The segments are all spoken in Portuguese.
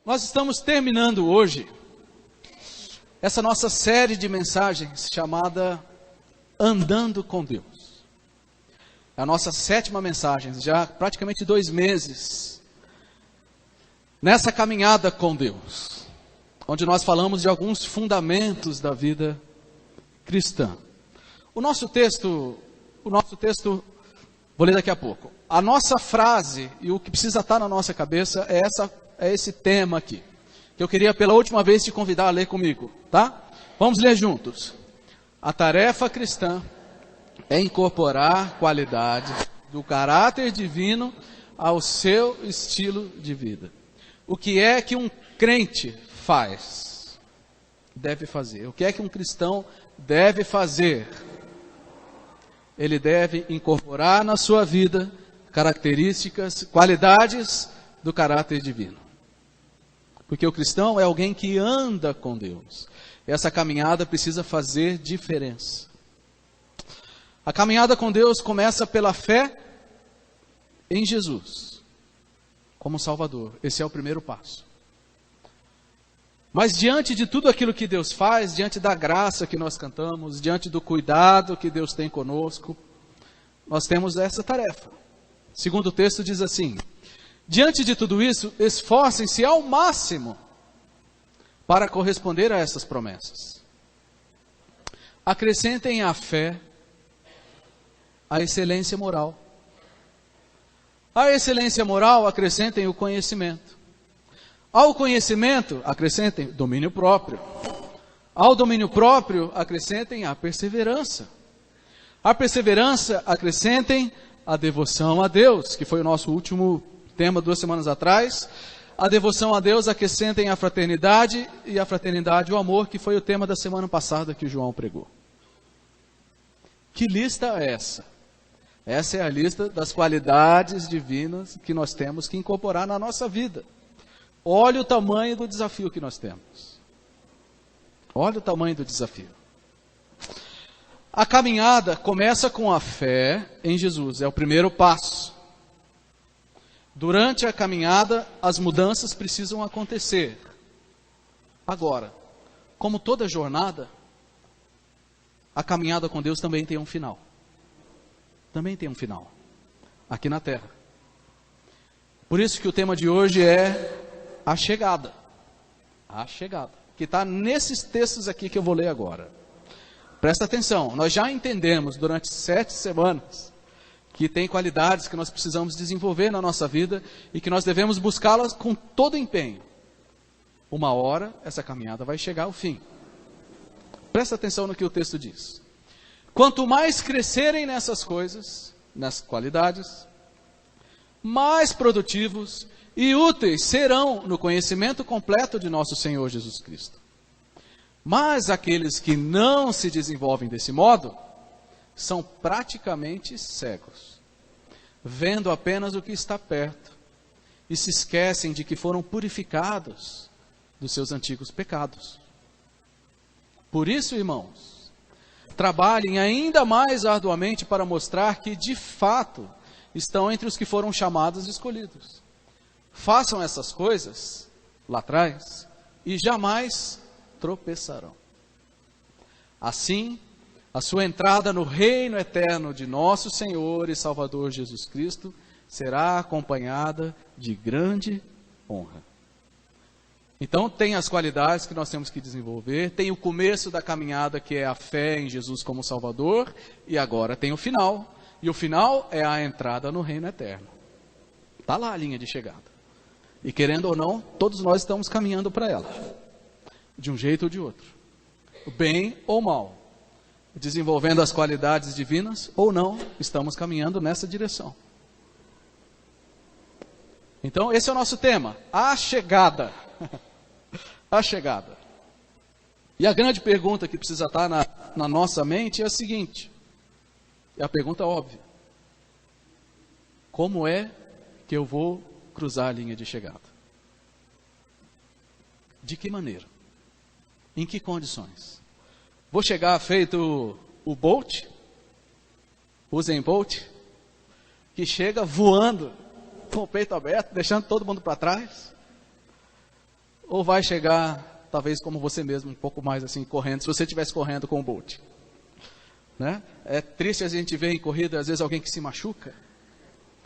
Nós estamos terminando hoje essa nossa série de mensagens chamada Andando com Deus. É a nossa 7ª mensagem, já praticamente 2 meses nessa caminhada com Deus, onde nós falamos de alguns fundamentos da vida cristã. O nosso texto, vou ler daqui a pouco. A nossa frase e o que precisa estar na nossa cabeça é esse tema aqui, que eu queria pela última vez te convidar a ler comigo, tá? Vamos ler juntos. A tarefa cristã é incorporar qualidades do caráter divino ao seu estilo de vida. O que é que um crente deve fazer? O que é que um cristão deve fazer? Ele deve incorporar na sua vida características, qualidades do caráter divino. Porque o cristão é alguém que anda com Deus. Essa caminhada precisa fazer diferença. A caminhada com Deus começa pela fé em Jesus como Salvador. Esse é o primeiro passo. Mas diante de tudo aquilo que Deus faz, diante da graça que nós cantamos, diante do cuidado que Deus tem conosco, nós temos essa tarefa. Segundo o texto diz assim: diante de tudo isso, esforcem-se ao máximo para corresponder a essas promessas. Acrescentem à fé a excelência moral. À excelência moral, acrescentem o conhecimento. Ao conhecimento, acrescentem domínio próprio. Ao domínio próprio, acrescentem a perseverança. À perseverança, acrescentem a devoção a Deus, que foi o nosso último tema 2 semanas atrás. A devoção a Deus, acrescentem a fraternidade, e a fraternidade o amor, que foi o tema da semana passada que o João pregou. Que lista é essa? Essa é a lista das qualidades divinas que nós temos que incorporar na nossa vida. Olha o tamanho do desafio que nós temos. Olha o tamanho do desafio. A caminhada começa com a fé em Jesus, é o primeiro passo. Durante a caminhada, as mudanças precisam acontecer. Agora, como toda jornada, a caminhada com Deus também tem um final. Também tem um final, aqui na terra. Por isso que o tema de hoje é a chegada. A chegada, que está nesses textos aqui que eu vou ler agora. Presta atenção, nós já entendemos durante 7 semanas que tem qualidades que nós precisamos desenvolver na nossa vida e que nós devemos buscá-las com todo empenho. Uma hora essa caminhada vai chegar ao fim. Presta atenção no que o texto diz. Quanto mais crescerem nessas coisas, nas qualidades, mais produtivos e úteis serão no conhecimento completo de nosso Senhor Jesus Cristo. Mas aqueles que não se desenvolvem desse modo, são praticamente cegos, vendo apenas o que está perto, e se esquecem de que foram purificados dos seus antigos pecados. Por isso, irmãos, trabalhem ainda mais arduamente para mostrar que, de fato, estão entre os que foram chamados e escolhidos. Façam essas coisas lá atrás e jamais tropeçarão. Assim, a sua entrada no reino eterno de nosso Senhor e Salvador Jesus Cristo será acompanhada de grande honra. Então, tem as qualidades que nós temos que desenvolver, tem o começo da caminhada, que é a fé em Jesus como Salvador, e agora tem o final. E o final é a entrada no reino eterno. Está lá a linha de chegada. E querendo ou não, todos nós estamos caminhando para ela, de um jeito ou de outro, bem ou mal, desenvolvendo as qualidades divinas ou não, estamos caminhando nessa direção. Então, esse é o nosso tema, a chegada. A chegada. E a grande pergunta que precisa estar na nossa mente é a seguinte, é a pergunta óbvia: como é que eu vou cruzar a linha de chegada? De que maneira? Em que condições? Vou chegar feito o Bolt, o Usain Bolt, que chega voando com o peito aberto, deixando todo mundo para trás? ou vai chegar, talvez como você mesmo, um pouco mais assim, correndo, se você estivesse correndo com o Bolt. Né? É triste a gente ver em corrida, às vezes, alguém que se machuca,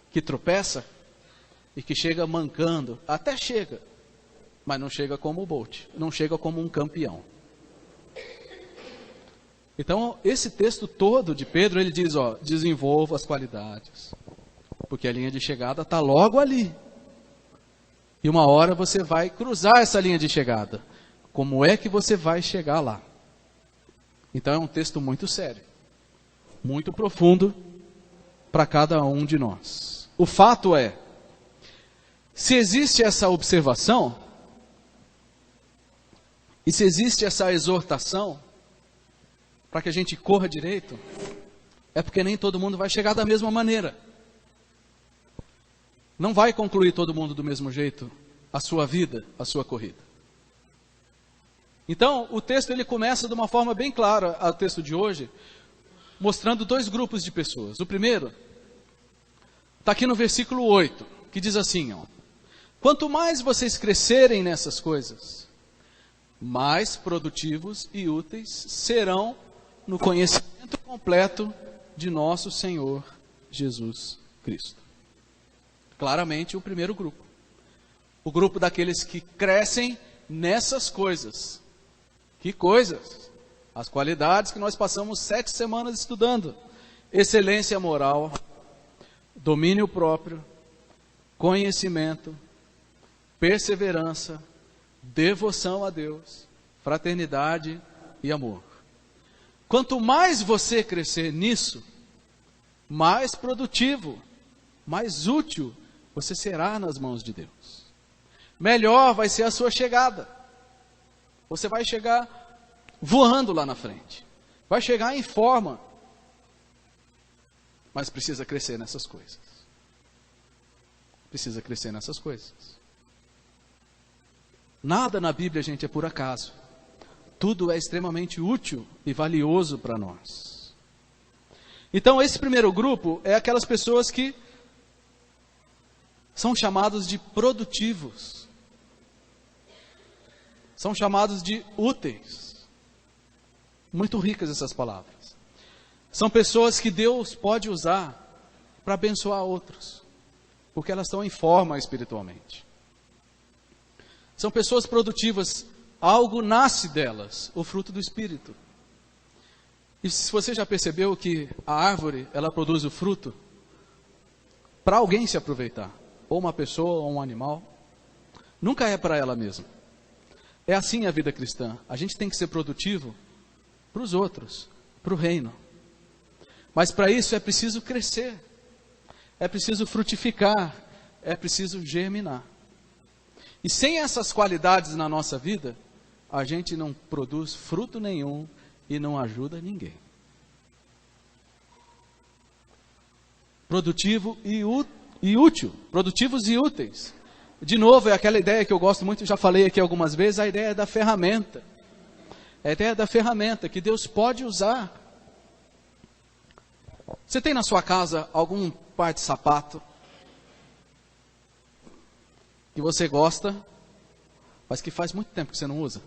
que tropeça, e que chega mancando, até chega, mas não chega como o Bolt, não chega como um campeão. Então, esse texto todo de Pedro, ele diz, ó, desenvolva as qualidades, porque a linha de chegada está logo ali. E uma hora você vai cruzar essa linha de chegada. Como é que você vai chegar lá? Então, é um texto muito sério, muito profundo para cada um de nós. O fato é, se existe essa observação, e se existe essa exortação, para que a gente corra direito, é porque nem todo mundo vai chegar da mesma maneira. Não vai concluir todo mundo do mesmo jeito a sua vida, a sua corrida. Então, o texto ele começa de uma forma bem clara, o texto de hoje, mostrando dois grupos de pessoas. O primeiro, está aqui no versículo 8, que diz assim, ó, quanto mais vocês crescerem nessas coisas, mais produtivos e úteis serão no conhecimento completo de nosso Senhor Jesus Cristo. Claramente o primeiro grupo. O grupo daqueles que crescem nessas coisas. Que coisas? As qualidades que nós passamos 7 semanas estudando. Excelência moral, domínio próprio, conhecimento, perseverança, devoção a Deus, fraternidade e amor. Quanto mais você crescer nisso, mais produtivo, mais útil você será nas mãos de Deus. Melhor vai ser a sua chegada. Você vai chegar voando lá na frente. Vai chegar em forma. Mas precisa crescer nessas coisas. Precisa crescer nessas coisas. Nada na Bíblia, gente, é por acaso. Tudo é extremamente útil e valioso para nós. Então, esse primeiro grupo é aquelas pessoas que são chamados de produtivos. São chamados de úteis. Muito ricas essas palavras. São pessoas que Deus pode usar para abençoar outros, porque elas estão em forma espiritualmente. São pessoas produtivas. Algo nasce delas, o fruto do Espírito. E se você já percebeu que a árvore, ela produz o fruto para alguém se aproveitar, ou uma pessoa, ou um animal, nunca é para ela mesma. É assim a vida cristã. A gente tem que ser produtivo para os outros, para o reino. Mas para isso é preciso crescer, é preciso frutificar, é preciso germinar. E sem essas qualidades na nossa vida, a gente não produz fruto nenhum e não ajuda ninguém. Produtivo e útil. Produtivos e úteis. De novo, é aquela ideia que eu gosto muito, já falei aqui algumas vezes, a ideia da ferramenta. A ideia da ferramenta que Deus pode usar. Você tem na sua casa algum par de sapato que você gosta, mas que faz muito tempo que você não usa?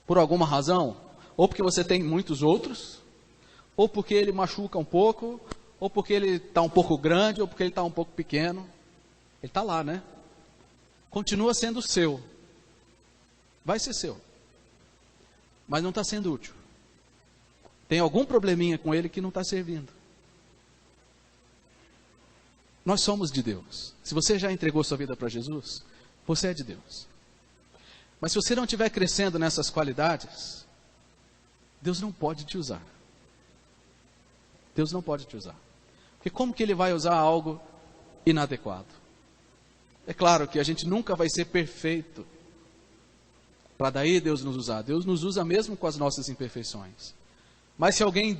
Por alguma razão, ou porque você tem muitos outros, ou porque ele machuca um pouco, ou porque ele está um pouco grande, ou porque ele está um pouco pequeno. Ele está lá, né? Continua sendo seu. Vai ser seu. Mas não está sendo útil. Tem algum probleminha com ele que não está servindo. Nós somos de Deus. Se você já entregou sua vida para Jesus, você é de Deus. Mas se você não estiver crescendo nessas qualidades, Deus não pode te usar. Deus não pode te usar. Porque como que Ele vai usar algo inadequado? É claro que a gente nunca vai ser perfeito para daí Deus nos usar. Deus nos usa mesmo com as nossas imperfeições. Mas se alguém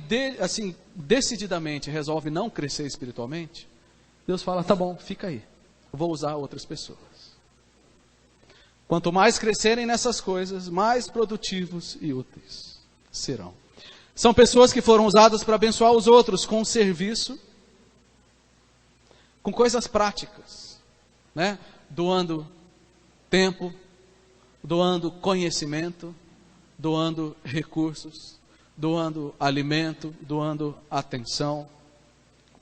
decididamente resolve não crescer espiritualmente, Deus fala, tá bom, fica aí. Eu vou usar outras pessoas. Quanto mais crescerem nessas coisas, mais produtivos e úteis serão. São pessoas que foram usadas para abençoar os outros com serviço, com coisas práticas, né? Doando tempo, doando conhecimento, doando recursos, doando alimento, doando atenção.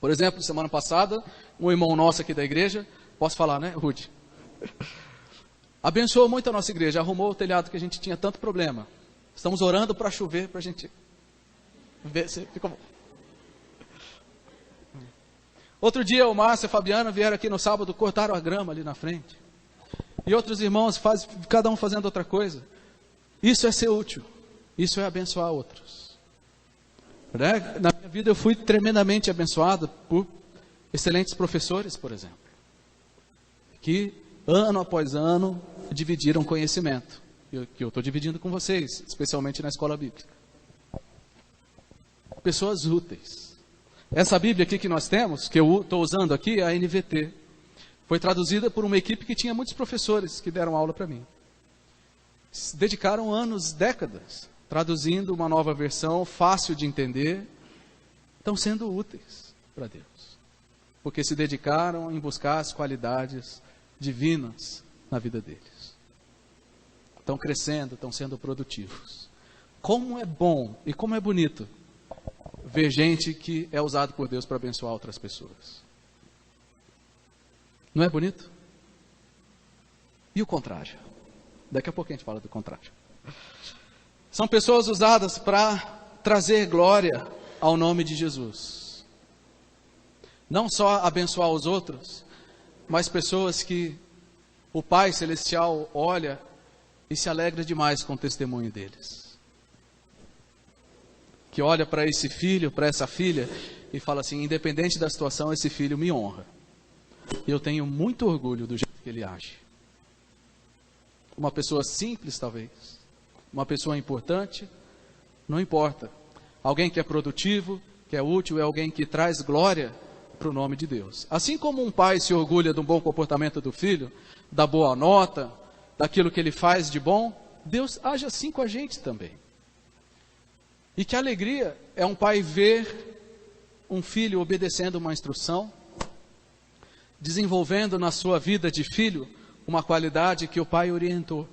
Por exemplo, semana passada, um irmão nosso aqui da igreja, posso falar, né, Rude? Abençoou muito a nossa igreja, arrumou o telhado que a gente tinha tanto problema. Estamos orando para chover, para a gente ver se fica bom. Outro dia o Márcio e a Fabiana vieram aqui no sábado, cortaram a grama ali na frente. E outros irmãos, cada um fazendo outra coisa. Isso é ser útil, isso é abençoar outros. Na minha vida eu fui tremendamente abençoado por excelentes professores, por exemplo, que ano após ano dividiram conhecimento, que eu estou dividindo com vocês, especialmente na escola bíblica. Pessoas úteis. Essa Bíblia aqui que nós temos, que eu estou usando aqui, é a NVT. Foi traduzida por uma equipe que tinha muitos professores que deram aula para mim. Se dedicaram anos, décadas, traduzindo uma nova versão, fácil de entender. Estão sendo úteis para Deus. Porque se dedicaram em buscar as qualidades divinas na vida deles. Estão crescendo, estão sendo produtivos. Como é bom e como é bonito ver gente que é usado por Deus para abençoar outras pessoas. Não é bonito? E o contrário? Daqui a pouco a gente fala do contrário. São pessoas usadas para trazer glória ao nome de Jesus. Não só abençoar os outros, mas pessoas que o Pai Celestial olha e se alegra demais com o testemunho deles. Que olha para esse filho, para essa filha, e fala assim, independente da situação, esse filho me honra. E eu tenho muito orgulho do jeito que ele age. Uma pessoa simples, talvez. Uma pessoa importante, não importa. Alguém que é produtivo, que é útil, é alguém que traz glória para o nome de Deus. Assim como um pai se orgulha do bom comportamento do filho, da boa nota, daquilo que ele faz de bom, Deus age assim com a gente também. E que alegria é um pai ver um filho obedecendo uma instrução, desenvolvendo na sua vida de filho uma qualidade que o pai orientou.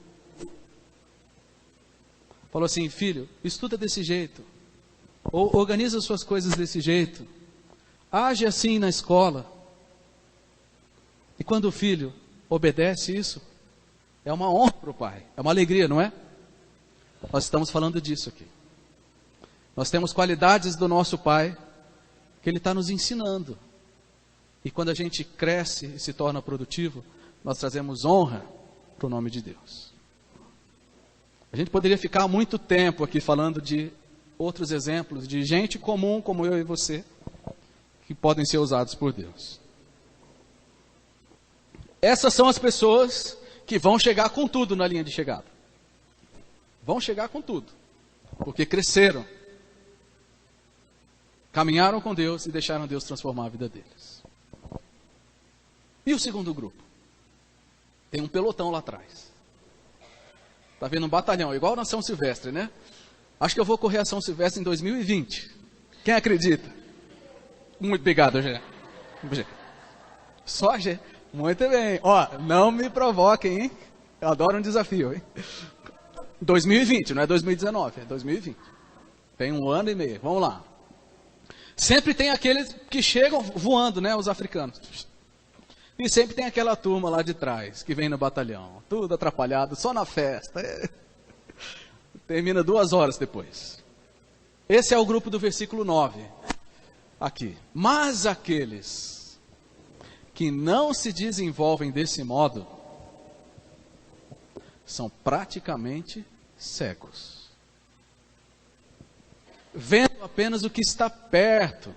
Falou assim, filho, estuda desse jeito, ou organiza suas coisas desse jeito, age assim na escola. E quando o filho obedece isso, é uma honra para o pai, é uma alegria, não é? Nós estamos falando disso aqui. Nós temos qualidades do nosso pai que ele está nos ensinando. E quando a gente cresce e se torna produtivo, nós trazemos honra para o nome de Deus. A gente poderia ficar muito tempo aqui falando de outros exemplos de gente comum como eu e você, que podem ser usados por Deus. Essas são as pessoas que vão chegar com tudo na linha de chegada. Vão chegar com tudo, porque cresceram. Caminharam com Deus e deixaram Deus transformar a vida deles. E o segundo grupo? Tem um pelotão lá atrás. Está vendo um batalhão, igual na São Silvestre, né? Acho que eu vou correr a São Silvestre em 2020. Quem acredita? Muito obrigado, Gê. Só Gê. Muito bem. Ó, não me provoquem, hein? Eu adoro um desafio, hein? 2020, não é 2019, é 2020. Tem um ano e meio. Vamos lá. Sempre tem aqueles que chegam voando, né, os africanos. E sempre tem aquela turma lá de trás, que vem no batalhão, tudo atrapalhado, só na festa. Termina 2 horas depois. Esse é o grupo do versículo 9, aqui. Mas aqueles que não se desenvolvem desse modo, são praticamente cegos. Vendo apenas o que está perto,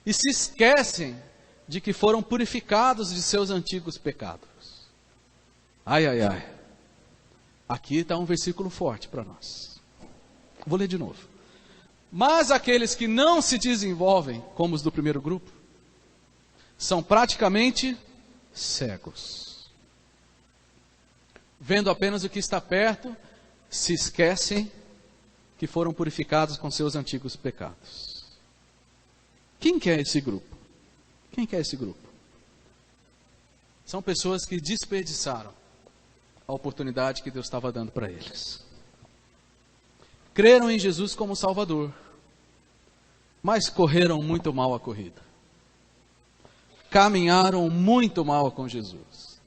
e se esquecem de que foram purificados de seus antigos pecados. Ai, ai, ai. Aqui está um versículo forte para nós. Vou ler de novo. Mas aqueles que não se desenvolvem, como os do primeiro grupo, são praticamente cegos. Vendo apenas o que está perto, se esquecem que foram purificados com seus antigos pecados. Quem que é esse grupo? Quem que é esse grupo? São pessoas que desperdiçaram a oportunidade que Deus estava dando para eles. Creram em Jesus como Salvador, mas correram muito mal a corrida. Caminharam muito mal com Jesus.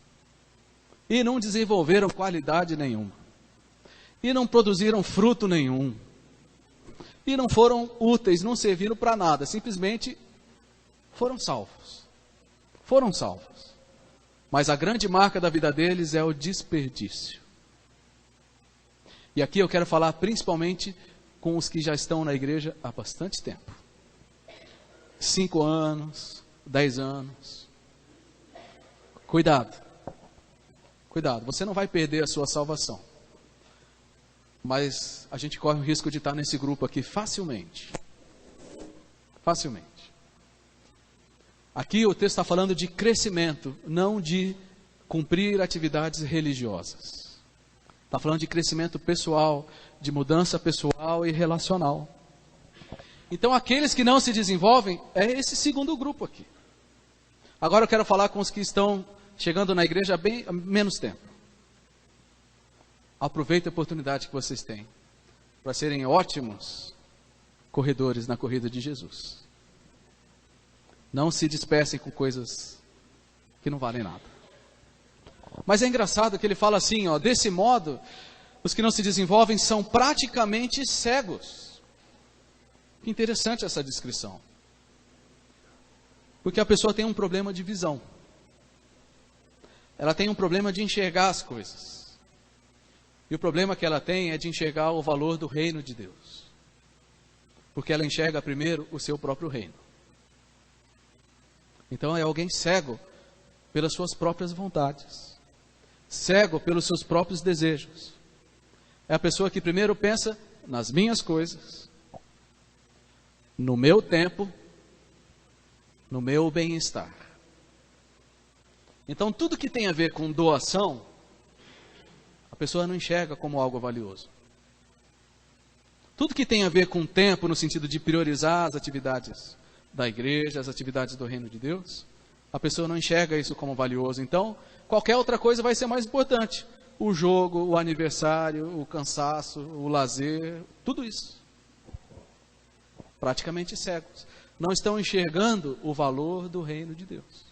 E não desenvolveram qualidade nenhuma. E não produziram fruto nenhum. E não foram úteis, não serviram para nada. Simplesmente foram salvos. Foram salvos. Mas a grande marca da vida deles é o desperdício. E aqui eu quero falar principalmente com os que já estão na igreja há bastante tempo. 5 anos, 10 anos. Cuidado. Cuidado, você não vai perder a sua salvação. Mas a gente corre o risco de estar nesse grupo aqui facilmente. Facilmente. Aqui o texto está falando de crescimento, não de cumprir atividades religiosas. Está falando de crescimento pessoal, de mudança pessoal e relacional. Então aqueles que não se desenvolvem, é esse segundo grupo aqui. Agora eu quero falar com os que estão chegando na igreja há menos tempo. Aproveite a oportunidade que vocês têm para serem ótimos corredores na corrida de Jesus. Não se dispersem com coisas que não valem nada. Mas é engraçado que ele fala assim, ó, desse modo, os que não se desenvolvem são praticamente cegos. Que interessante essa descrição. Porque a pessoa tem um problema de visão. Ela tem um problema de enxergar as coisas. E o problema que ela tem é de enxergar o valor do reino de Deus. Porque ela enxerga primeiro o seu próprio reino. Então é alguém cego pelas suas próprias vontades. Cego pelos seus próprios desejos. É a pessoa que primeiro pensa nas minhas coisas, no meu tempo, no meu bem-estar. Então tudo que tem a ver com doação, a pessoa não enxerga como algo valioso. Tudo que tem a ver com tempo, no sentido de priorizar as atividades da igreja, as atividades do reino de Deus, a pessoa não enxerga isso como valioso. Então, qualquer outra coisa vai ser mais importante. O jogo, o aniversário, o cansaço, o lazer, tudo isso. Praticamente cegos. Não estão enxergando o valor do reino de Deus.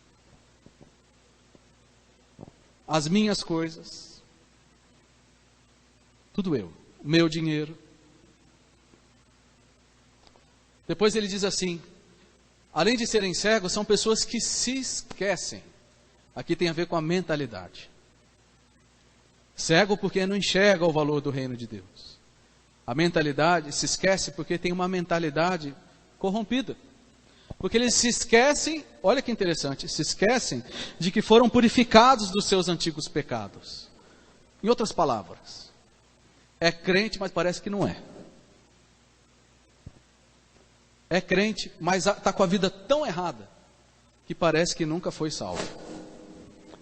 As minhas coisas, tudo eu, o meu dinheiro. Depois ele diz assim, além de serem cegos, são pessoas que se esquecem. Aqui tem a ver com a mentalidade. Cego porque não enxerga o valor do reino de Deus. A mentalidade se esquece porque tem uma mentalidade corrompida. Porque eles se esquecem, olha que interessante, se esquecem de que foram purificados dos seus antigos pecados. Em outras palavras, é crente, mas parece que não é. É crente, mas está com a vida tão errada que parece que nunca foi salvo.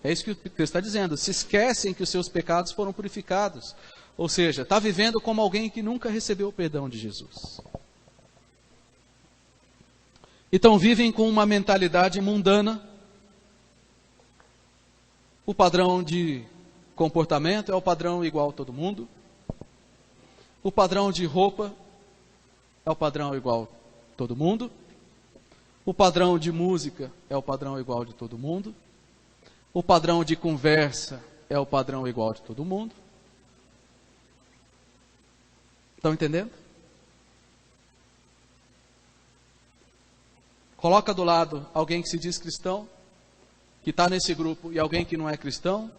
É isso que o texto está dizendo. Se esquecem que os seus pecados foram purificados. Ou seja, está vivendo como alguém que nunca recebeu o perdão de Jesus. Então vivem com uma mentalidade mundana. O padrão de comportamento é o padrão igual a todo mundo. O padrão de roupa é o padrão igual a todo mundo. O padrão de música é o padrão igual de todo mundo. O padrão de conversa é o padrão igual de todo mundo. Estão entendendo? Coloca do lado alguém que se diz cristão, que está nesse grupo, e alguém que não é cristão,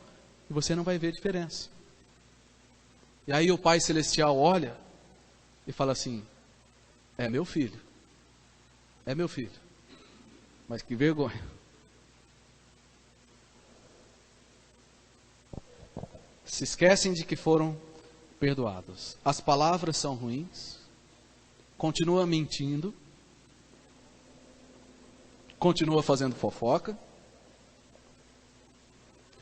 e você não vai ver diferença. E aí o Pai Celestial olha e fala assim, é meu filho. É meu filho. Mas que vergonha. Se esquecem de que foram perdoados. As palavras são ruins. Continua mentindo. Continua fazendo fofoca.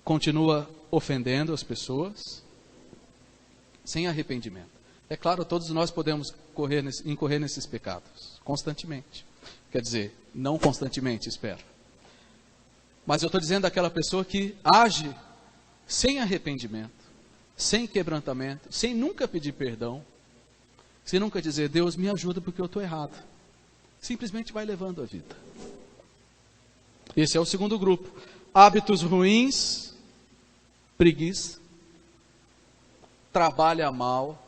Continua ofendendo as pessoas. Sem arrependimento. É claro, todos nós podemos incorrer nesses pecados. Constantemente. Quer dizer, não constantemente, espero. Mas eu estou dizendo daquela pessoa que age sem arrependimento. sem quebrantamento, sem nunca pedir perdão, sem nunca dizer, Deus me ajuda porque eu estou errado. Simplesmente vai levando a vida. Esse é o segundo grupo. Hábitos ruins, preguiça, trabalha mal,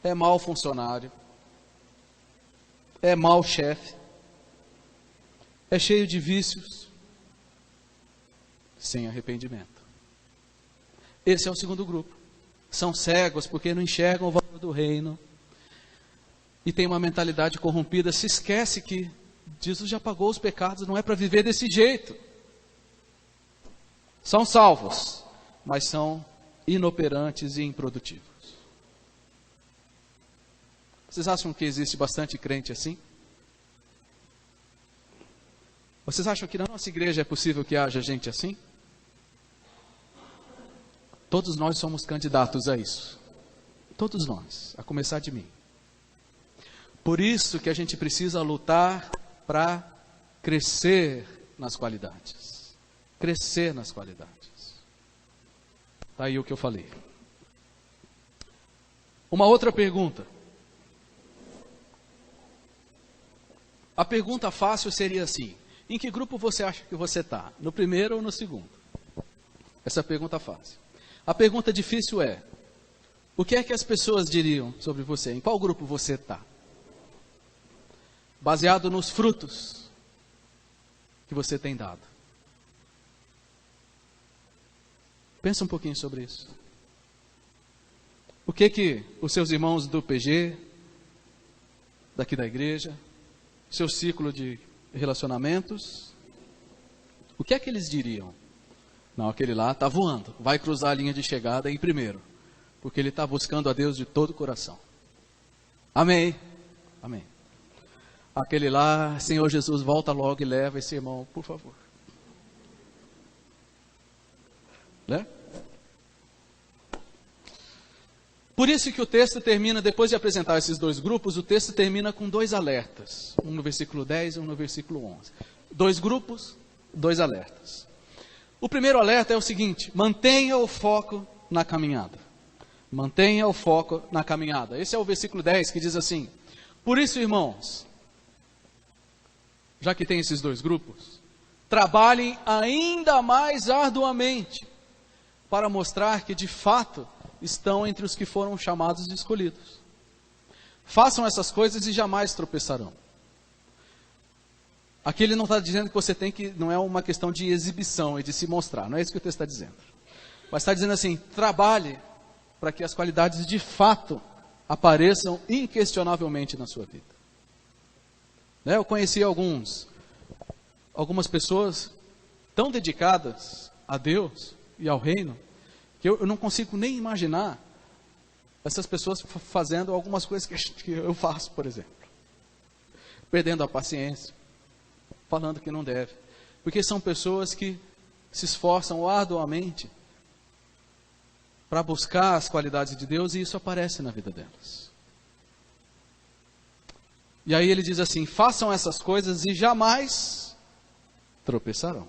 é mau funcionário, é mau chefe, é cheio de vícios, sem arrependimento. Esse é o segundo grupo. São cegos porque não enxergam o valor do reino e tem uma mentalidade corrompida, se esquece que Jesus já pagou os pecados, não é para viver desse jeito. São salvos, mas são inoperantes e improdutivos. Vocês acham que existe bastante crente assim? Vocês acham que na nossa igreja é possível que haja gente assim? Todos nós somos candidatos a isso. Todos nós, a começar de mim. Por isso que a gente precisa lutar para crescer nas qualidades. Crescer nas qualidades. Está aí o que eu falei. Uma outra pergunta. A pergunta fácil seria assim: em que grupo você acha que você está? No primeiro ou no segundo? Essa é a pergunta fácil. A pergunta difícil é: o que é que as pessoas diriam sobre você? Em qual grupo você está? Baseado nos frutos que você tem dado. Pensa um pouquinho sobre isso. O que os seus irmãos do PG, daqui da igreja, seu ciclo de relacionamentos, o que é que eles diriam? Não, aquele lá está voando, vai cruzar a linha de chegada em primeiro, porque ele está buscando a Deus de todo o coração. Amém? Amém. Aquele lá, Senhor Jesus, volta logo e leva esse irmão, por favor. Né? Por isso que o texto termina, depois de apresentar esses dois grupos, o texto termina com dois alertas. Um no versículo 10 e um no versículo 11. Dois grupos, dois alertas. O primeiro alerta é o seguinte: mantenha o foco na caminhada. Mantenha o foco na caminhada. Esse é o versículo 10 que diz assim: por isso, irmãos, já que tem esses dois grupos, trabalhem ainda mais arduamente para mostrar que de fato estão entre os que foram chamados e escolhidos. Façam essas coisas e jamais tropeçarão. Aqui ele não está dizendo que você tem que, não é uma questão de exibição e de se mostrar, não é isso que o texto está dizendo. Mas está dizendo assim: trabalhe para que as qualidades de fato apareçam inquestionavelmente na sua vida. Eu conheci algumas pessoas tão dedicadas a Deus e ao reino, que eu não consigo nem imaginar essas pessoas fazendo algumas coisas que eu faço, por exemplo. Perdendo a paciência, falando que não deve. Porque são pessoas que se esforçam arduamente para buscar as qualidades de Deus e isso aparece na vida delas. E aí ele diz assim: façam essas coisas e jamais tropeçarão.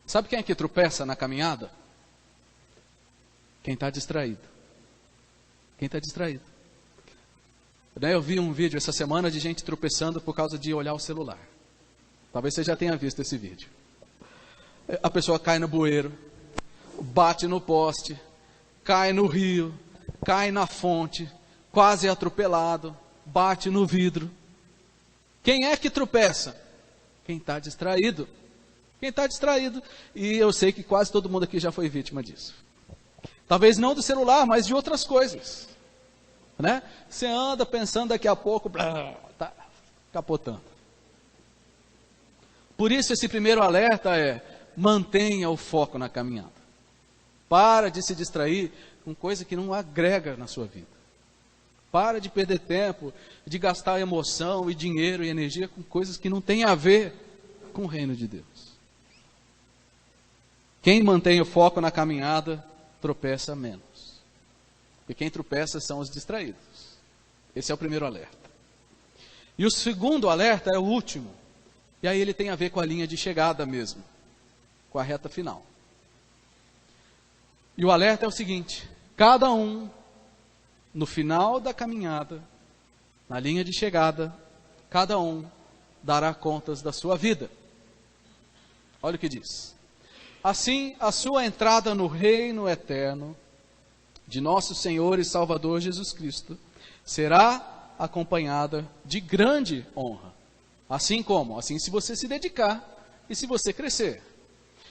Sabe quem é que tropeça na caminhada? Quem está distraído. Quem está distraído. Eu vi um vídeo essa semana de gente tropeçando por causa de olhar o celular. Talvez você já tenha visto esse vídeo. A pessoa cai no bueiro, bate no poste, cai no rio, cai na fonte, quase é atropelado, bate no vidro. Quem é que tropeça? Quem está distraído. Quem está distraído. E eu sei que quase todo mundo aqui já foi vítima disso. Talvez não do celular, mas de outras coisas. Né? Você anda pensando daqui a pouco, está capotando. Por isso esse primeiro alerta é: mantenha o foco na caminhada. Para de se distrair com coisa que não agrega na sua vida. Para de perder tempo, de gastar emoção e dinheiro e energia com coisas que não têm a ver com o reino de Deus. Quem mantém o foco na caminhada tropeça menos. E quem tropeça são os distraídos. Esse é o primeiro alerta. E o segundo alerta é o último. E aí ele tem a ver com a linha de chegada mesmo. Com a reta final. E o alerta é o seguinte: cada um, no final da caminhada, na linha de chegada, cada um dará contas da sua vida. Olha o que diz: assim, a sua entrada no reino eterno de nosso Senhor e Salvador Jesus Cristo será acompanhada de grande honra. Assim como? Assim, se você se dedicar e se você crescer.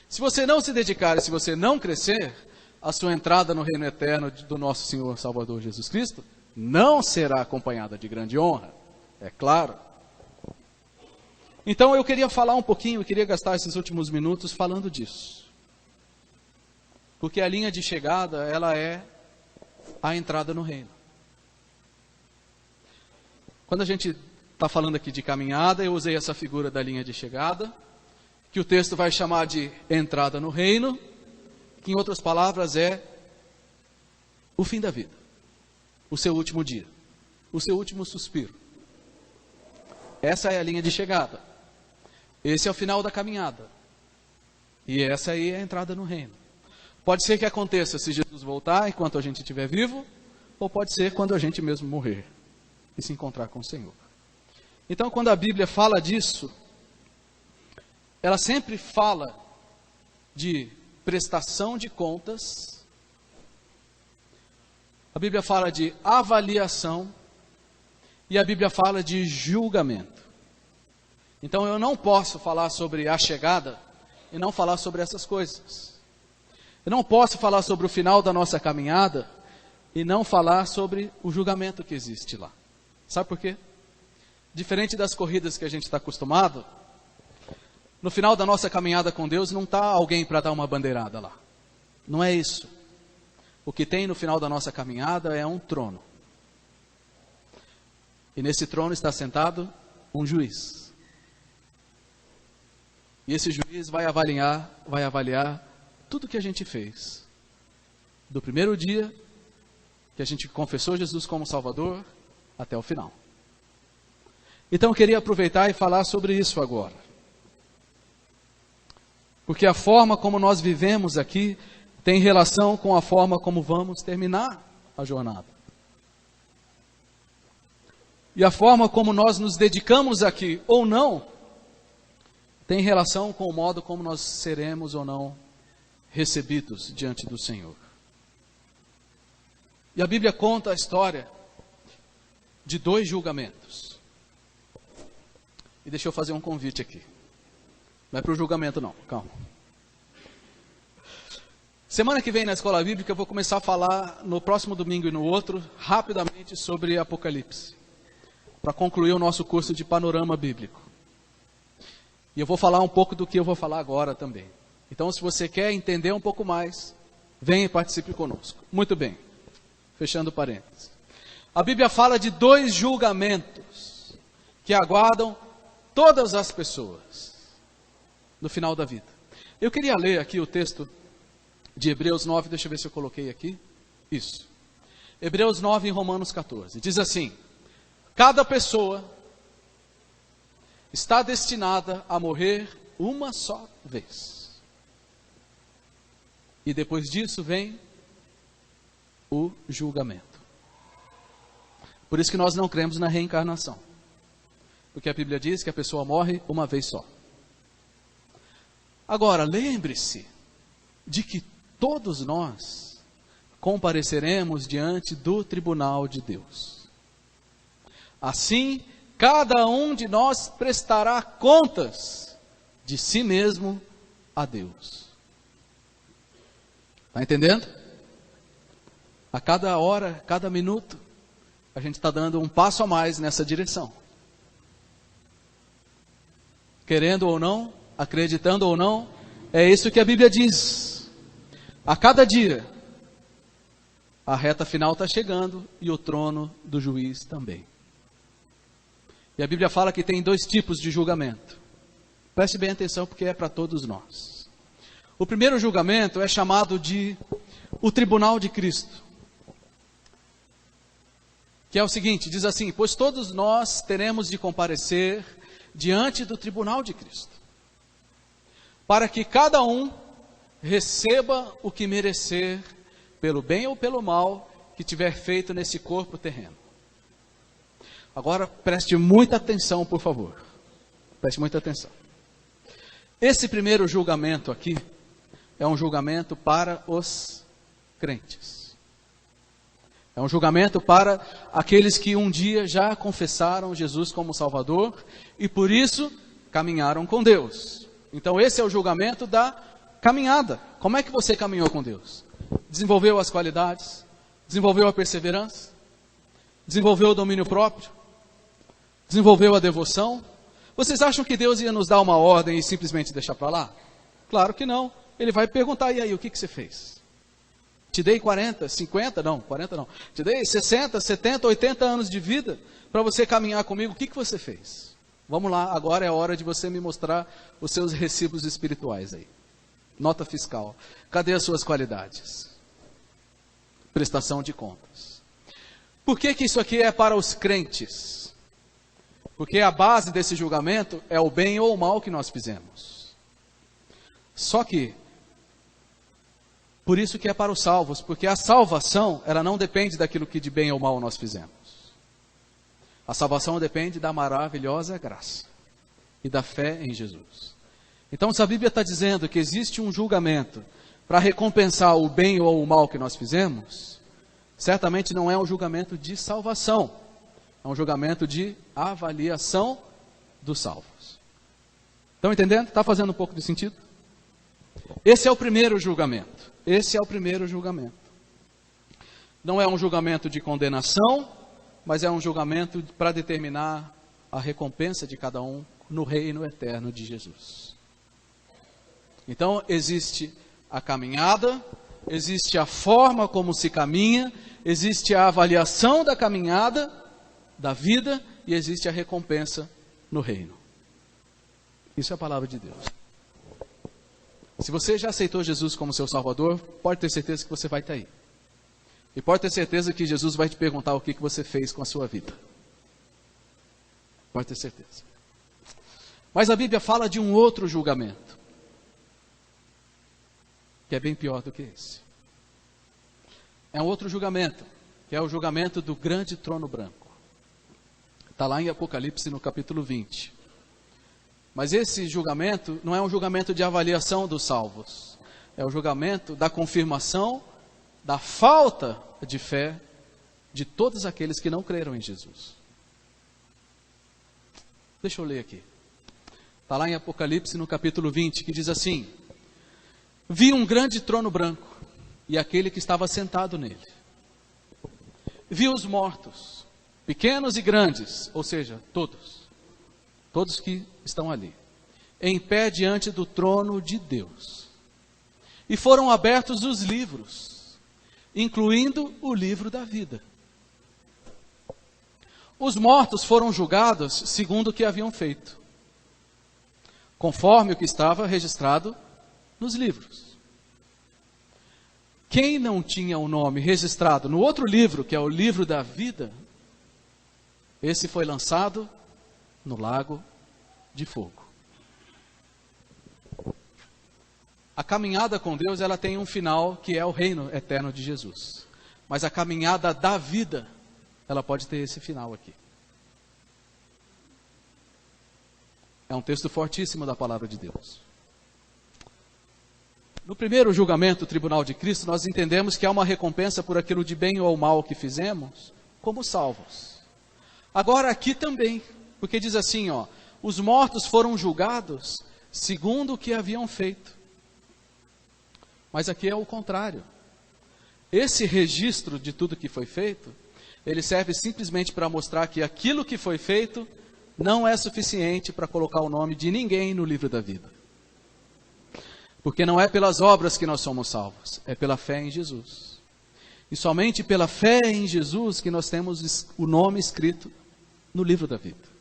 Se você não se dedicar e se você não crescer, a sua entrada no reino eterno do nosso Senhor e Salvador Jesus Cristo não será acompanhada de grande honra. É claro. Então eu queria falar um pouquinho, eu queria gastar esses últimos minutos falando disso. Porque a linha de chegada, ela é a entrada no reino. Quando a gente está falando aqui de caminhada, eu usei essa figura da linha de chegada, que o texto vai chamar de entrada no reino, que em outras palavras é o fim da vida, o seu último dia, o seu último suspiro. Essa é a linha de chegada. Esse é o final da caminhada. E essa aí é a entrada no reino. Pode ser que aconteça se Jesus voltar enquanto a gente estiver vivo, ou pode ser quando a gente mesmo morrer e se encontrar com o Senhor. Então, quando a Bíblia fala disso, ela sempre fala de prestação de contas, a Bíblia fala de avaliação e a Bíblia fala de julgamento. Então eu não posso falar sobre a chegada e não falar sobre essas coisas. Eu não posso falar sobre o final da nossa caminhada e não falar sobre o julgamento que existe lá. Sabe por quê? Diferente das corridas que a gente está acostumado, no final da nossa caminhada com Deus não está alguém para dar uma bandeirada lá. Não é isso. O que tem no final da nossa caminhada é um trono. E nesse trono está sentado um juiz. E esse juiz vai avaliar tudo que a gente fez. Do primeiro dia que a gente confessou Jesus como Salvador até o final. Então eu queria aproveitar e falar sobre isso agora. Porque a forma como nós vivemos aqui tem relação com a forma como vamos terminar a jornada. E a forma como nós nos dedicamos aqui ou não tem relação com o modo como nós seremos ou não recebidos diante do Senhor. E a Bíblia conta a história de 2 julgamentos. E deixa eu fazer um convite aqui. Não é para o julgamento não, calma. Semana que vem na Escola Bíblica eu vou começar a falar no próximo domingo e no outro, rapidamente sobre Apocalipse. Para concluir o nosso curso de panorama bíblico. E eu vou falar um pouco do que eu vou falar agora também. Então, se você quer entender um pouco mais, venha e participe conosco. Muito bem. Fechando parênteses. A Bíblia fala de 2 julgamentos que aguardam todas as pessoas no final da vida. Eu queria ler aqui o texto de Hebreus 9, deixa eu ver se eu coloquei aqui. Isso. Hebreus 9 em Romanos 14. Diz assim: cada pessoa está destinada a morrer uma só vez. E depois disso vem o julgamento. Por isso que nós não cremos na reencarnação. Porque a Bíblia diz que a pessoa morre uma vez só. Agora, lembre-se de que todos nós compareceremos diante do tribunal de Deus. Assim, cada um de nós prestará contas de si mesmo a Deus. Está entendendo? A cada hora, cada minuto, a gente está dando um passo a mais nessa direção. Querendo ou não, acreditando ou não, é isso que a Bíblia diz. A cada dia, a reta final está chegando e o trono do juiz também. E a Bíblia fala que tem 2 tipos de julgamento. Preste bem atenção porque é para todos nós. O primeiro julgamento é chamado de o tribunal de Cristo. Que é o seguinte, diz assim: pois todos nós teremos de comparecer diante do tribunal de Cristo, para que cada um receba o que merecer, pelo bem ou pelo mal que tiver feito nesse corpo terreno. Agora preste muita atenção, por favor. Preste muita atenção. Esse primeiro julgamento aqui é um julgamento para os crentes. É um julgamento para aqueles que um dia já confessaram Jesus como Salvador e por isso caminharam com Deus. Então esse é o julgamento da caminhada. Como é que você caminhou com Deus? Desenvolveu as qualidades? Desenvolveu a perseverança? Desenvolveu o domínio próprio? Desenvolveu a devoção? Vocês acham que Deus ia nos dar uma ordem e simplesmente deixar para lá? Claro que não. Ele vai perguntar, e aí, o que você fez? Te dei 40, 50, não, 40 não. Te dei 60, 70, 80 anos de vida para você caminhar comigo, o que você fez? Vamos lá, agora é a hora de você me mostrar os seus recibos espirituais aí. Nota fiscal. Cadê as suas qualidades? Prestação de contas. Por que isso aqui é para os crentes? Porque a base desse julgamento é o bem ou o mal que nós fizemos. Só que, por isso que é para os salvos, porque a salvação, ela não depende daquilo que de bem ou mal nós fizemos. A salvação depende da maravilhosa graça e da fé em Jesus. Então, se a Bíblia está dizendo que existe um julgamento para recompensar o bem ou o mal que nós fizemos, certamente não é um julgamento de salvação, é um julgamento de avaliação dos salvos. Estão entendendo? Está fazendo um pouco de sentido? Esse é o primeiro julgamento. Esse é o primeiro julgamento. Não é um julgamento de condenação, mas é um julgamento para determinar a recompensa de cada um no reino eterno de Jesus. Então, existe a caminhada, existe a forma como se caminha, existe a avaliação da caminhada, da vida, e existe a recompensa no reino. Isso é a palavra de Deus. Se você já aceitou Jesus como seu Salvador, pode ter certeza que você vai estar aí. E pode ter certeza que Jesus vai te perguntar o que você fez com a sua vida. Pode ter certeza. Mas a Bíblia fala de um outro julgamento, que é bem pior do que esse. É um outro julgamento, que é o julgamento do grande trono branco. Está lá em Apocalipse no capítulo 20. Mas esse julgamento não é um julgamento de avaliação dos salvos. É o julgamento da confirmação da falta de fé de todos aqueles que não creram em Jesus. Deixa eu ler aqui. Está lá em Apocalipse no capítulo 20, que diz assim: vi um grande trono branco e aquele que estava sentado nele. Vi os mortos, pequenos e grandes, ou seja, todos que estão ali, em pé diante do trono de Deus. E foram abertos os livros, incluindo o livro da vida. Os mortos foram julgados segundo o que haviam feito, conforme o que estava registrado nos livros. Quem não tinha o nome registrado no outro livro, que é o livro da vida, esse foi lançado no lago de fogo. A caminhada com Deus, ela tem um final que é o reino eterno de Jesus. Mas a caminhada da vida, ela pode ter esse final aqui. É um texto fortíssimo da palavra de Deus. No primeiro julgamento, o tribunal de Cristo, nós entendemos que há uma recompensa por aquilo de bem ou mal que fizemos, como salvos. Agora aqui também, porque diz assim, ó, os mortos foram julgados segundo o que haviam feito. Mas aqui é o contrário. Esse registro de tudo que foi feito, ele serve simplesmente para mostrar que aquilo que foi feito não é suficiente para colocar o nome de ninguém no livro da vida. Porque não é pelas obras que nós somos salvos, é pela fé em Jesus. E somente pela fé em Jesus que nós temos o nome escrito no livro da vida.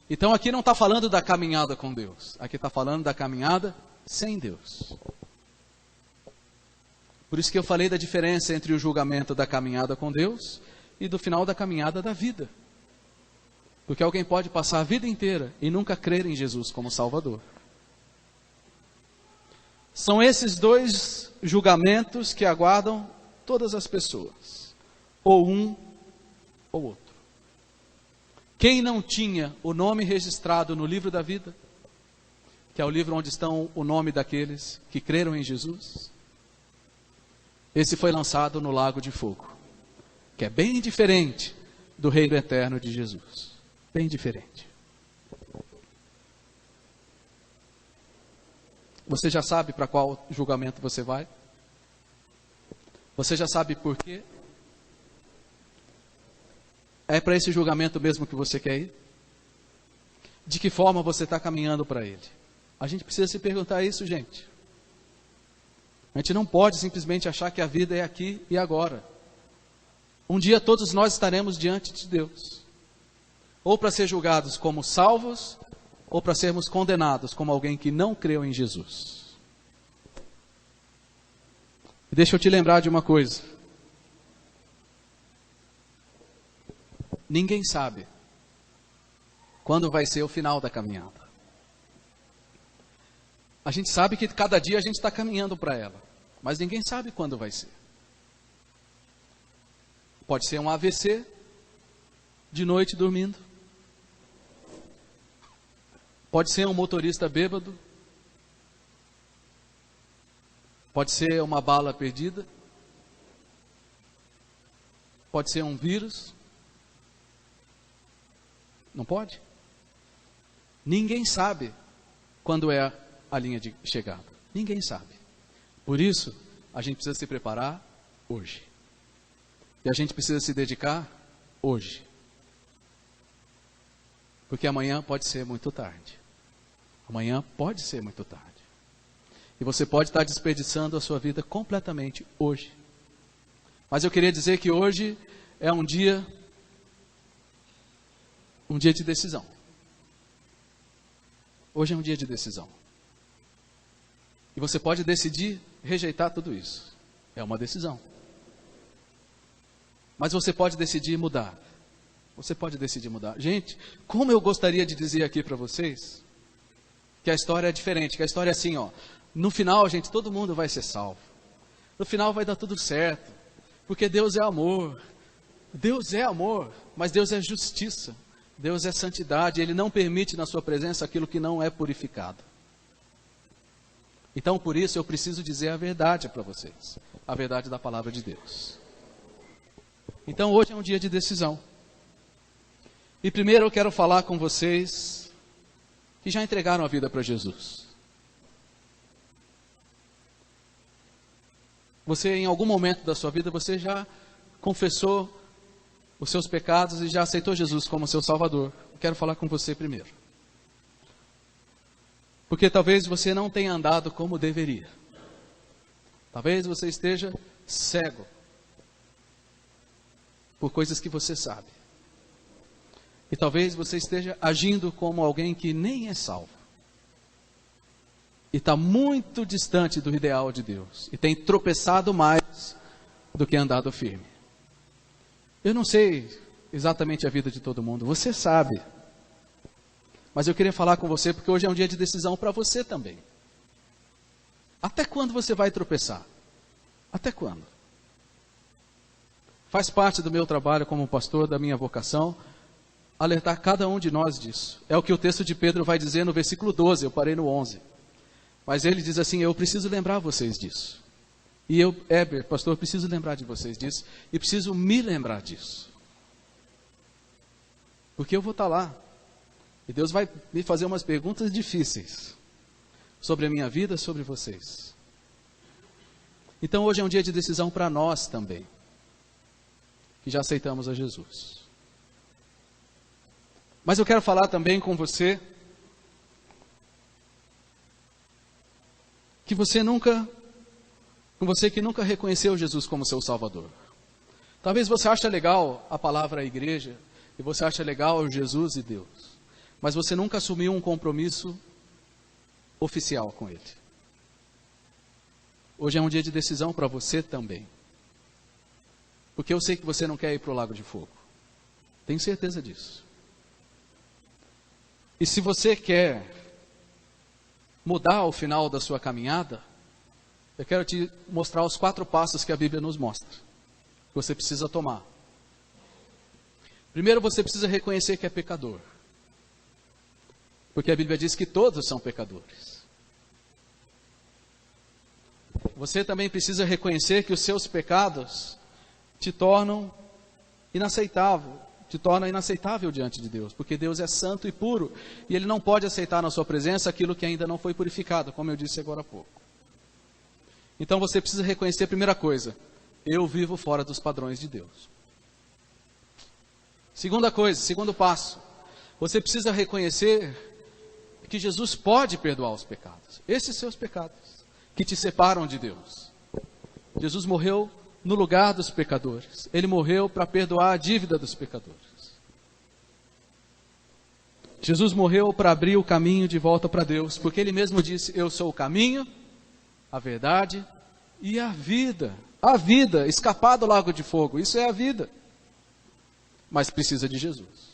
Então aqui não está falando da caminhada com Deus, aqui está falando da caminhada sem Deus. Por isso que eu falei da diferença entre o julgamento da caminhada com Deus e do final da caminhada da vida. Porque alguém pode passar a vida inteira e nunca crer em Jesus como Salvador. São esses dois julgamentos que aguardam todas as pessoas, ou um ou outro. Quem não tinha o nome registrado no livro da vida, que é o livro onde estão o nome daqueles que creram em Jesus, esse foi lançado no lago de fogo, que é bem diferente do reino eterno de Jesus. Bem diferente. Você já sabe para qual julgamento você vai? Você já sabe por quê? É para esse julgamento mesmo que você quer ir? De que forma você está caminhando para ele? A gente precisa se perguntar isso, gente. A gente não pode simplesmente achar que a vida é aqui e agora. Um dia todos nós estaremos diante de Deus. Ou para ser julgados como salvos, ou para sermos condenados como alguém que não creu em Jesus. E deixa eu te lembrar de uma coisa. Ninguém sabe quando vai ser o final da caminhada. A gente sabe que cada dia a gente está caminhando para ela, mas ninguém sabe quando vai ser. Pode ser um AVC, de noite dormindo. Pode ser um motorista bêbado. Pode ser uma bala perdida. Pode ser um vírus. Não pode? Ninguém sabe quando é a linha de chegada. Ninguém sabe. Por isso, a gente precisa se preparar hoje. E a gente precisa se dedicar hoje. Porque amanhã pode ser muito tarde. Amanhã pode ser muito tarde. E você pode estar desperdiçando a sua vida completamente hoje. Mas eu queria dizer que hoje é um dia de decisão. Hoje é um dia de decisão. E você pode decidir rejeitar tudo isso. É uma decisão. Mas você pode decidir mudar. Você pode decidir mudar. Gente, como eu gostaria de dizer aqui para vocês que a história é diferente, que a história é assim, ó. No final, gente, todo mundo vai ser salvo. No final vai dar tudo certo. Porque Deus é amor. Deus é amor, mas Deus é justiça. Deus é santidade. Ele não permite na sua presença aquilo que não é purificado. Então, por isso, eu preciso dizer a verdade para vocês. A verdade da palavra de Deus. Então, hoje é um dia de decisão. E primeiro eu quero falar com vocês que já entregaram a vida para Jesus. Você, em algum momento da sua vida, você já confessou os seus pecados e já aceitou Jesus como seu Salvador. Eu quero falar com você primeiro. Porque talvez você não tenha andado como deveria. Talvez você esteja cego por coisas que você sabe. E talvez você esteja agindo como alguém que nem é salvo. E está muito distante do ideal de Deus. E tem tropeçado mais do que andado firme. Eu não sei exatamente a vida de todo mundo. Você sabe. Mas eu queria falar com você porque hoje é um dia de decisão para você também. Até quando você vai tropeçar? Até quando? Faz parte do meu trabalho como pastor, da minha vocação, alertar cada um de nós disso. É o que o texto de Pedro vai dizer no versículo 12, eu parei no 11. Mas ele diz assim, eu preciso lembrar vocês disso. E eu, Heber, pastor, preciso lembrar de vocês disso. E preciso me lembrar disso. Porque eu vou estar lá. E Deus vai me fazer umas perguntas difíceis. Sobre a minha vida, sobre vocês. Então hoje é um dia de decisão para nós também. Que já aceitamos a Jesus. Mas eu quero falar também com você que você que nunca reconheceu Jesus como seu Salvador. Talvez você ache legal a palavra igreja, e você acha legal Jesus e Deus, mas você nunca assumiu um compromisso oficial com Ele. Hoje é um dia de decisão para você também. Porque eu sei que você não quer ir para o lago de fogo. Tenho certeza disso. E se você quer mudar o final da sua caminhada, Eu quero te mostrar os 4 passos que a Bíblia nos mostra, que você precisa tomar. Primeiro, você precisa reconhecer que é pecador. Porque a Bíblia diz que todos são pecadores. Você também precisa reconhecer que os seus pecados te tornam inaceitável diante de Deus, porque Deus é santo e puro, e Ele não pode aceitar na sua presença aquilo que ainda não foi purificado, como eu disse agora há pouco. Então você precisa reconhecer a primeira coisa: eu vivo fora dos padrões de Deus. Segunda coisa, segundo passo, você precisa reconhecer que Jesus pode perdoar os pecados, esses seus pecados, que te separam de Deus. Jesus morreu no lugar dos pecadores. Ele morreu para perdoar a dívida dos pecadores. Jesus morreu para abrir o caminho de volta para Deus, porque Ele mesmo disse: eu sou o caminho, a verdade e a vida. A vida, escapar do lago de fogo, isso é a vida. Mas precisa de Jesus.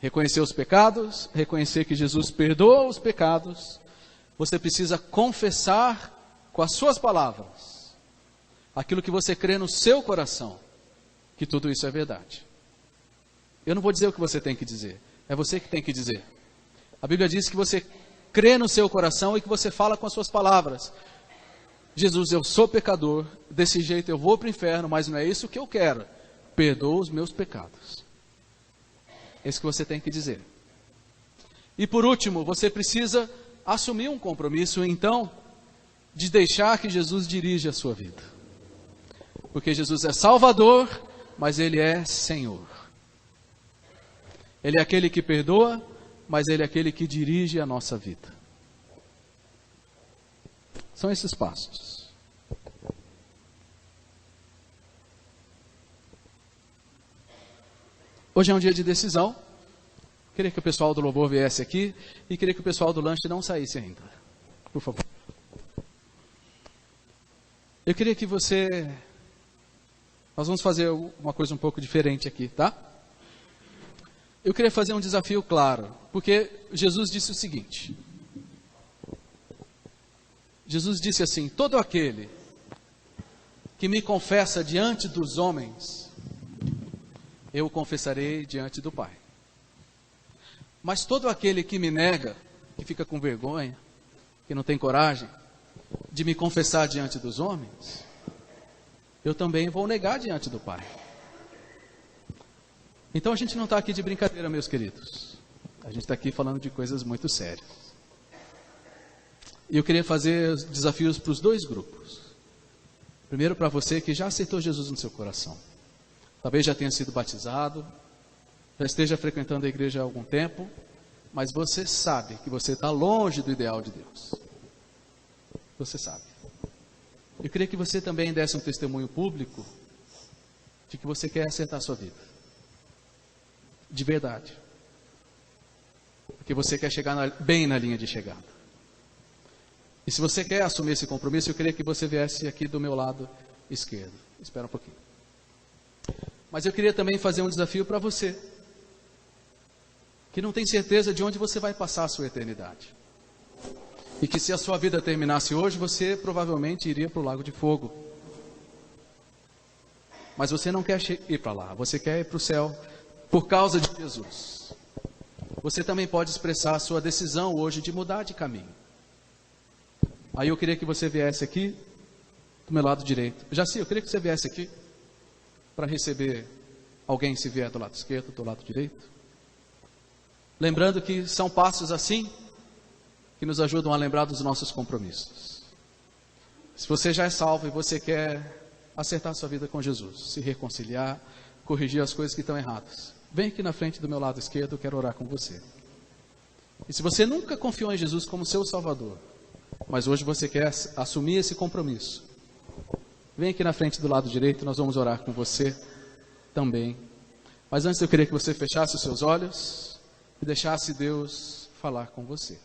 Reconhecer os pecados, reconhecer que Jesus perdoa os pecados. Você precisa confessar com as suas palavras aquilo que você crê no seu coração, que tudo isso é verdade. Eu não vou dizer o que você tem que dizer, é você que tem que dizer. A Bíblia diz que você crê no seu coração e que você fala com as suas palavras: Jesus, eu sou pecador, desse jeito eu vou para o inferno, mas não é isso que eu quero. Perdoa os meus pecados. É isso que você tem que dizer. E por último, você precisa assumir um compromisso, então, de deixar que Jesus dirija a sua vida. Porque Jesus é Salvador, mas Ele é Senhor. Ele é aquele que perdoa, mas Ele é aquele que dirige a nossa vida. São esses passos. Hoje é um dia de decisão. Queria que o pessoal do louvor viesse aqui e queria que o pessoal do lanche não saísse ainda. Por favor. Eu queria que você... Nós vamos fazer uma coisa um pouco diferente aqui, tá? Eu queria fazer um desafio claro, porque Jesus disse o seguinte. Jesus disse assim: todo aquele que me confessa diante dos homens, eu o confessarei diante do Pai. Mas todo aquele que me nega, que fica com vergonha, que não tem coragem de me confessar diante dos homens, eu também vou negar diante do Pai. Então a gente não está aqui de brincadeira, meus queridos. A gente está aqui falando de coisas muito sérias. E eu queria fazer desafios para os 2 grupos. Primeiro, para você que já aceitou Jesus no seu coração. Talvez já tenha sido batizado, já esteja frequentando a igreja há algum tempo, mas você sabe que você está longe do ideal de Deus. Você sabe. Eu queria que você também desse um testemunho público de que você quer acertar a sua vida. De verdade. Porque você quer chegar bem na linha de chegada. E se você quer assumir esse compromisso, eu queria que você viesse aqui do meu lado esquerdo. Espera um pouquinho. Mas eu queria também fazer um desafio para você, que não tem certeza de onde você vai passar a sua eternidade. E que se a sua vida terminasse hoje, você provavelmente iria para o lago de fogo. Mas você não quer ir para lá, você quer ir para o céu por causa de Jesus. Você também pode expressar a sua decisão hoje de mudar de caminho. Aí eu queria que você viesse aqui, do meu lado direito. Jaci, eu queria que você viesse aqui, para receber alguém se vier do lado esquerdo, do lado direito. Lembrando que são passos assim, que nos ajudam a lembrar dos nossos compromissos. Se você já é salvo e você quer acertar sua vida com Jesus, se reconciliar, corrigir as coisas que estão erradas, vem aqui na frente do meu lado esquerdo, eu quero orar com você. E se você nunca confiou em Jesus como seu Salvador, mas hoje você quer assumir esse compromisso, vem aqui na frente do lado direito, nós vamos orar com você também. Mas antes eu queria que você fechasse os seus olhos e deixasse Deus falar com você.